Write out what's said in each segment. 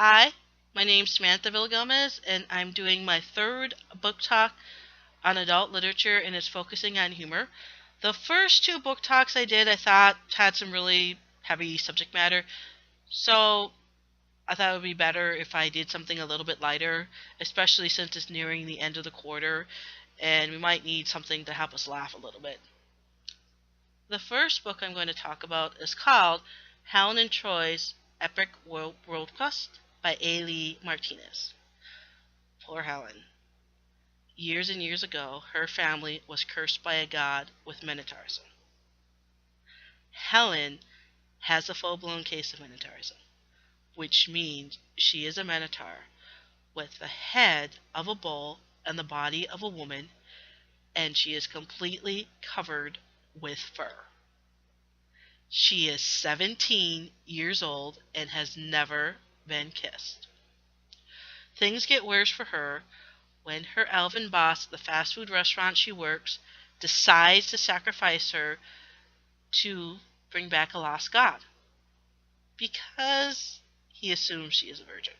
Hi, my name's Samantha Villagomez, and I'm doing my third book talk on adult literature, and it's focusing on humor. The first two book talks I did, I thought had some really heavy subject matter, so I thought it would be better if I did something a little bit lighter, especially since it's nearing the end of the quarter, and we might need something to help us laugh a little bit. The first book I'm going to talk about is called Helen and Troy's Epic World Quest by A. Martinez. Poor Helen. Years and years ago, her family was cursed by a god with Minotaurism. Helen has a full-blown case of Minotaurism, which means she is a Minotaur with the head of a bull and the body of a woman, and she is completely covered with fur. She is 17 years old and has never been kissed. Things get worse for her when her elven boss at the fast food restaurant she works decides to sacrifice her to bring back a lost god, because he assumes she is a virgin.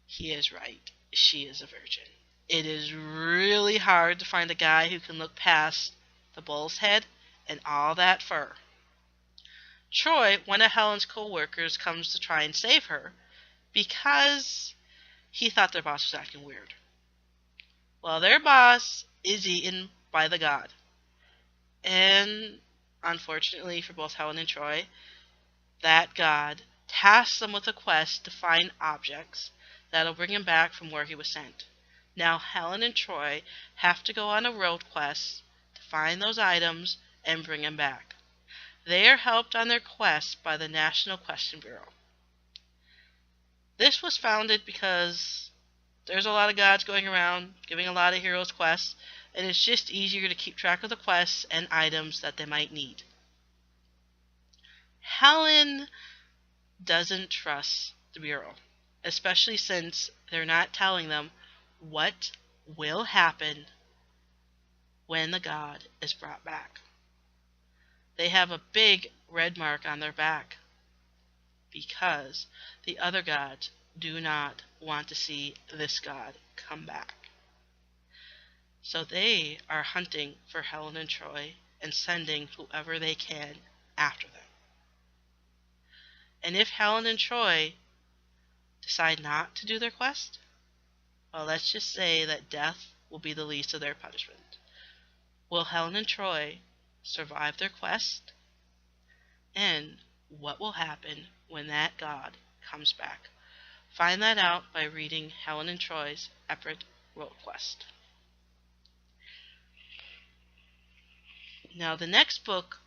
He is right. She is a virgin. It is really hard to find a guy who can look past the bull's head and all that fur. Troy, one of Helen's co-workers, comes to try and save her because he thought their boss was acting weird. Well, their boss is eaten by the god. And unfortunately for both Helen and Troy, that god tasks them with a quest to find objects that'll bring him back from where he was sent. Now Helen and Troy have to go on a road quest to find those items and bring him back. They are helped on their quest by the National Question Bureau. This was founded because there's a lot of gods going around giving a lot of heroes quests, and it's just easier to keep track of the quests and items that they might need. Helen doesn't trust the Bureau, especially since they're not telling them what will happen when the god is brought back. They have a big red mark on their back because the other gods do not want to see this god come back. So they are hunting for Helen and Troy and sending whoever they can after them. And if Helen and Troy decide not to do their quest, well, let's just say that death will be the least of their punishment. Will Helen and Troy survive their quest? And what will happen when that god comes back? Find that out by reading Helen and Troy's Epic World Quest. Now the next book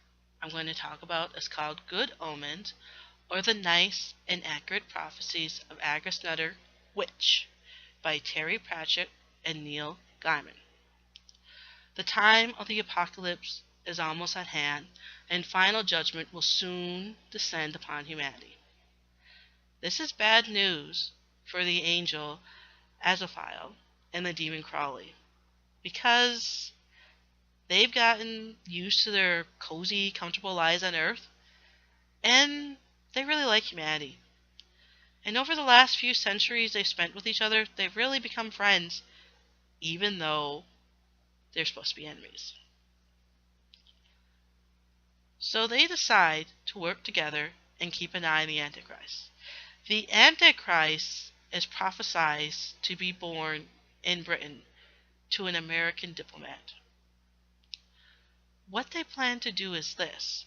I'm going to talk about is called Good Omens, or The Nice and Accurate Prophecies of Agnes Witch by Terry Pratchett and Neil Gaiman. The time of the apocalypse is almost at hand, and final judgment will soon descend upon humanity. This is bad news for the angel Azathoth and the demon Crowley, because they've gotten used to their cozy, comfortable lives on Earth, and they really like humanity. And over the last few centuries they've spent with each other, they've really become friends, even though they're supposed to be enemies. So they decide to work together and keep an eye on the Antichrist. The Antichrist is prophesied to be born in Britain to an American diplomat. What they plan to do is this.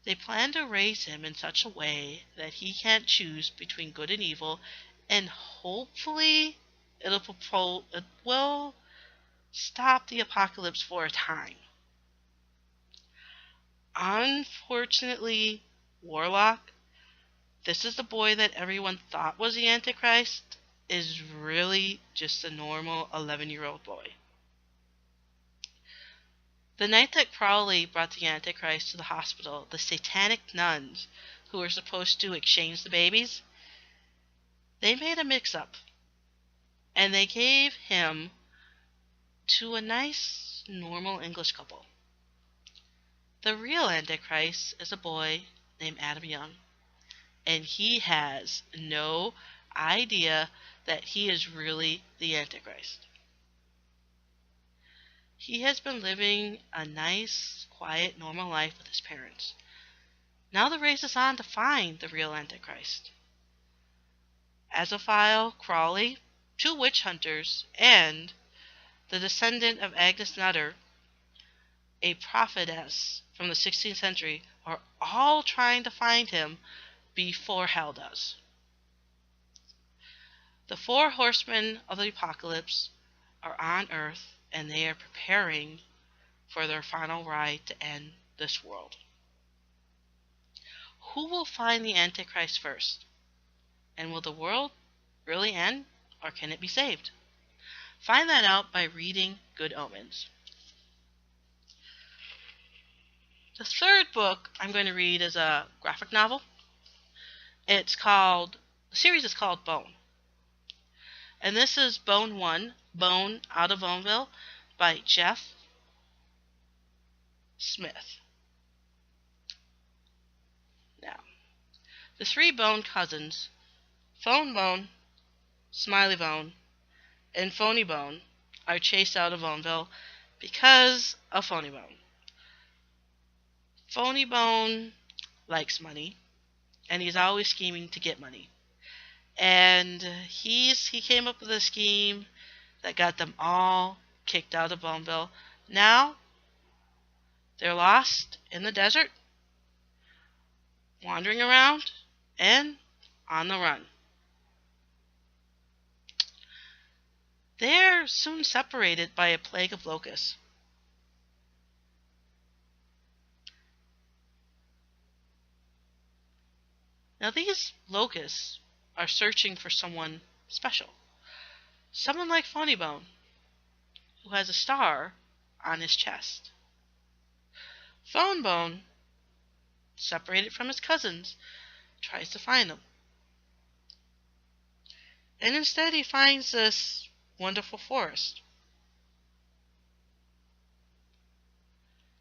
They plan to raise him in such a way that he can't choose between good and evil, and hopefully it will stop the apocalypse for a time. Unfortunately, Warlock, this is the boy that everyone thought was the Antichrist, is really just a normal 11-year-old boy. The night that Crowley brought the Antichrist to the hospital, the satanic nuns who were supposed to exchange the babies, they made a mix-up, and they gave him to a nice, normal English couple. The real Antichrist is a boy named Adam Young, and he has no idea that he is really the Antichrist. He has been living a nice, quiet, normal life with his parents. Now the race is on to find the real Antichrist. Azophile, Crawley, 2 witch hunters, and the descendant of Agnes Nutter, a prophetess from the 16th century, are all trying to find him before hell does. The 4 horsemen of the apocalypse are on Earth, and they are preparing for their final ride to end this world. Who will find the Antichrist first? And will the world really end, or can it be saved? Find that out by reading Good Omens. The third book I'm going to read is a graphic novel. The series is called Bone. And this is Bone 1, Bone Out of Boneville, by Jeff Smith. Now, the 3 Bone cousins, Phone Bone, Smiley Bone, and Phony Bone, are chased out of Boneville because of Phony Bone. Phony Bone likes money, and he's always scheming to get money. And he came up with a scheme that got them all kicked out of Boneville. Now, they're lost in the desert, wandering around, and on the run. They're soon separated by a plague of locusts. Now, these locusts are searching for someone special. Someone like Phony Bone, who has a star on his chest. Phone Bone, separated from his cousins, tries to find them. And instead he finds this wonderful forest.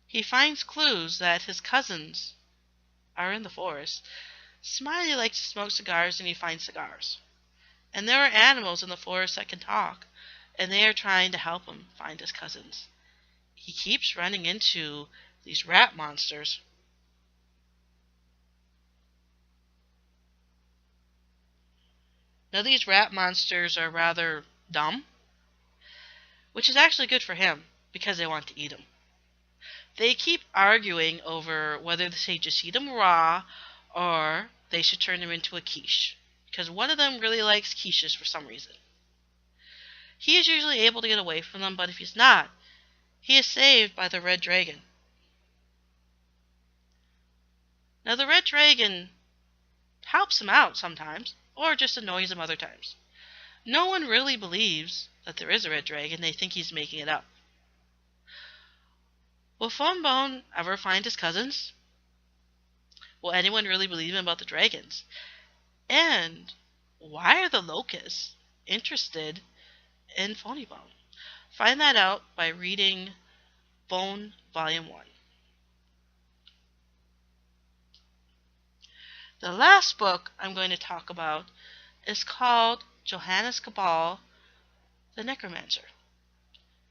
He finds clues that his cousins are in the forest. Smiley likes to smoke cigars, and he finds cigars. And there are animals in the forest that can talk, and they are trying to help him find his cousins. He keeps running into these rat monsters. Now, these rat monsters are rather dumb, which is actually good for him, because they want to eat him. They keep arguing over whether they should just eat him raw, or they should turn him into a quiche, because one of them really likes quiches for some reason. He is usually able to get away from them, but if he's not, he is saved by the red dragon. Now, the red dragon helps him out sometimes, or just annoys him other times. No one really believes that there is a red dragon. They think he's making it up. Will Phone Bone ever find his cousins? Will anyone really believe him about the dragons? And why are the locusts interested in Phony Bone? Find that out by reading Bone Volume 1. The last book I'm going to talk about is called Johannes Cabal, the Necromancer.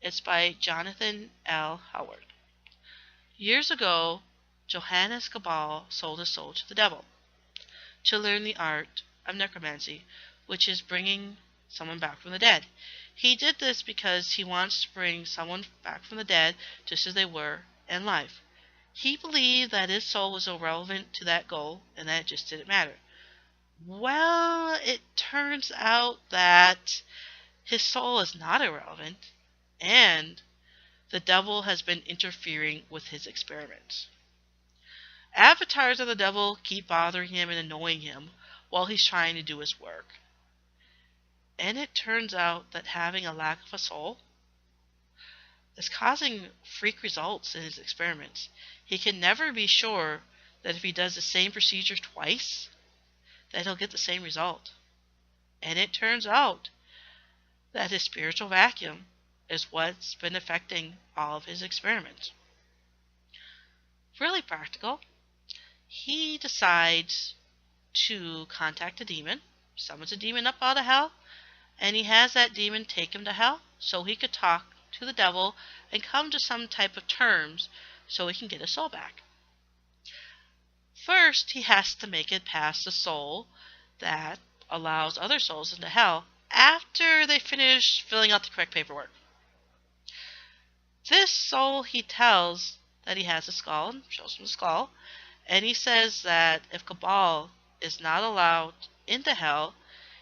It's by Jonathan L. Howard. Years ago, Johannes Cabal sold his soul to the devil to learn the art of necromancy, which is bringing someone back from the dead. He did this because he wants to bring someone back from the dead just as they were in life. He believed that his soul was irrelevant to that goal and that it just didn't matter. Well, it turns out that his soul is not irrelevant, and the devil has been interfering with his experiments. Avatars of the devil keep bothering him and annoying him while he's trying to do his work. And it turns out that having a lack of a soul is causing freak results in his experiments. He can never be sure that if he does the same procedure twice, that he'll get the same result. And it turns out that his spiritual vacuum is what's been affecting all of his experiments. Really practical. He decides to contact a demon, summons a demon up out of hell, and he has that demon take him to hell so he could talk to the devil and come to some type of terms so he can get his soul back. First, he has to make it past the soul that allows other souls into hell after they finish filling out the correct paperwork. This soul, he tells that he has a skull and shows him the skull, and he says that if Cabal is not allowed into hell,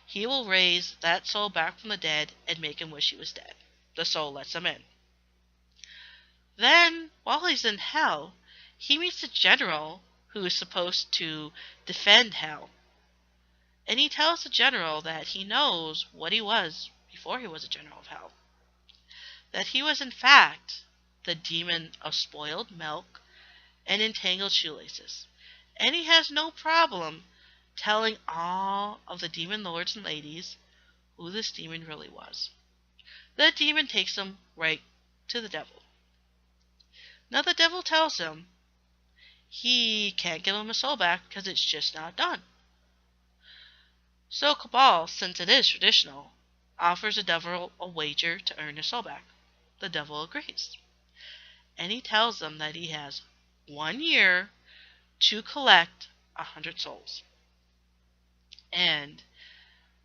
he will raise that soul back from the dead and make him wish he was dead. The soul lets him in. Then, while he's in hell, he meets a general who is supposed to defend hell. And he tells the general that he knows what he was before he was a general of hell. That he was in fact the demon of spoiled milk and entangled shoelaces. And he has no problem telling all of the demon lords and ladies who this demon really was. The demon takes him right to the devil. Now the devil tells him he can't give him his soul back because it's just not done. So Cabal, since it is traditional, offers the devil a wager to earn his soul back. The devil agrees. And he tells them that he has 1 year to collect 100 souls. And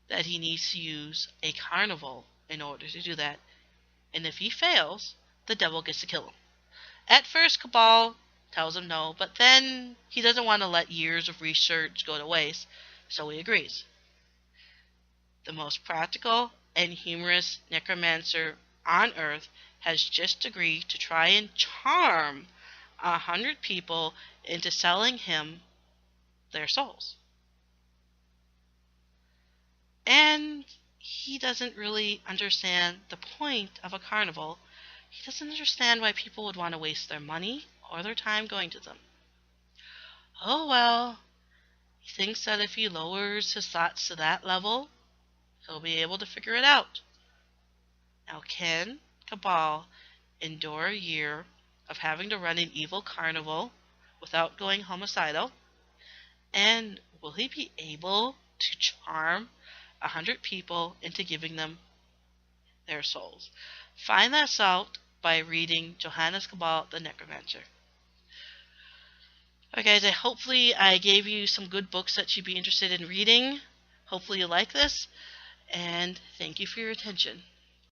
that he needs to use a carnival in order to do that. And if he fails, the devil gets to kill him. At first, Cabal tells him no, but then he doesn't want to let years of research go to waste, so he agrees. The most practical and humorous necromancer on Earth has just agreed to try and charm 100 people into selling him their souls. And he doesn't really understand the point of a carnival. He doesn't understand why people would want to waste their money or their time going to them. Oh well, he thinks that if he lowers his thoughts to that level, he'll be able to figure it out. Now, can Cabal endure a year of having to run an evil carnival without going homicidal? And will he be able to charm 100 people into giving them their souls? Find that out by reading Johannes Cabal, the Necromancer. Okay, guys, hopefully I gave you some good books that you'd be interested in reading. Hopefully you like this, and thank you for your attention.